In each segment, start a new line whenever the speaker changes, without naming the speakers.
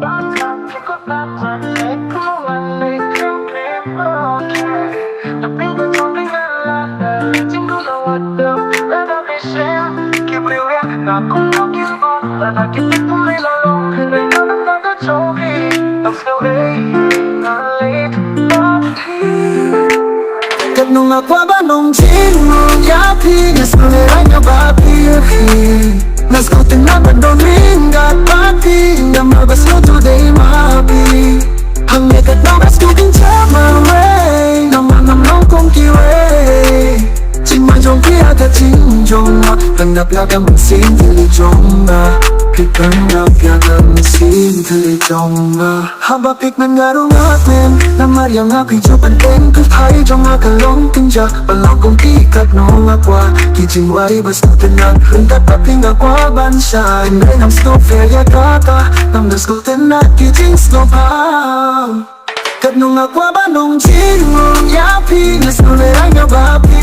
Cất nung ngọc qua ba nung chín nung giá phi nhà sau này anh nhau ba phi let's go tonight but don't ring got party nhà mà bà slow today mà bi hằng ngày cất nung let's go in time my way nằm mà nằm nóng không kỳ way chính mà trong kia ta chính trong mà lần đập lao em mình xin thì trong mà Kipernagyanan sinthalitong Haba pikman nga rungatin Na Maria nga pijupan din Kuthay jong nga kalong tinjak Palang kong kikat no nga kwa Kijing wari bas nutinang Rindat paping nga kwa bansya Inay ng snow fair ya kata Nam naskultin na kijing snow pa Kat nung nga kwa ba nung chingong yapi Naskulay ay nga bapi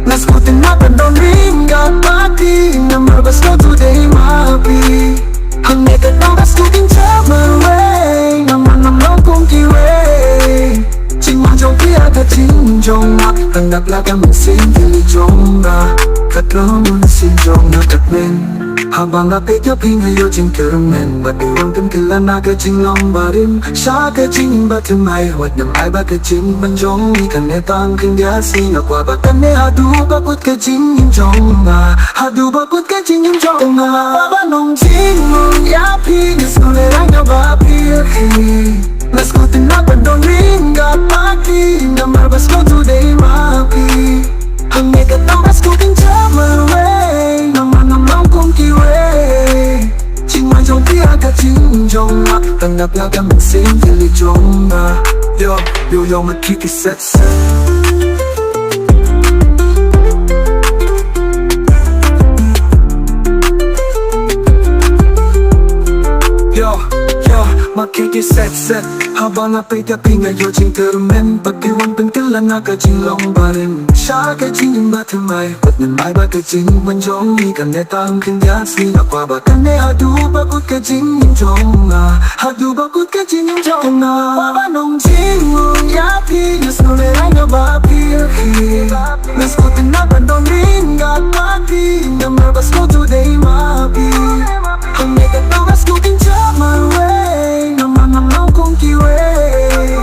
Naskutin na pandong ring got party Number bas no today mapi Hang naked now naskutin cha my way Naman namang kong kiway Ching mang jong kia ta ching jong ma Hang naklaga mình xin thì jong na Kat lo mun xin jong na kat men Habang napit ya pingayo jing kermen Ba't iwang kan kila na ka jing long barim Siya ka jing batimay Wat nam ay ba ka jing banjong Ikan netang kanya sina kwa Batan ne hadu bakut ka jing yung jong nga Hadu bakut ka jing yung jong nga Baba nung jing mong yapi Nisulit ang nabapi Naskutin na pandong ring got party Namarbas mo today mapi Ang ikat ang naskutin chamar way Naman namang kong kiway Chingman jong kia ka ching jong ma Tanggap ya ka mình xin thì jong ma Yo, yo, yo, mà kiki set set Makiki set set Habang napay taping ngayon jing termen Pagkiwang pengtilan na ka jing long barin Siya ka jing yung batamay Pat nanay ba ka jing manjong Ikan netang kanya sila kwa ba Kane hadu bakut ka jing yung jong nga Hadu bakut ka jing yung jong nga Baba nung jing mong yapi Nasulit ay nga bapi Naskutin na bandong ring got party Namarbas ko today mapi Ang ikat na naskutin cha my way Naman namang kong kiway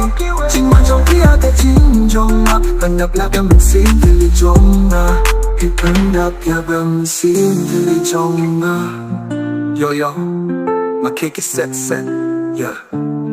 Ching man jong kia ta ching jong ma Hanap la ka mình xin thì jong na Ipanap ya ba mình xin thì jong na Yo yo Makiki set set Yeah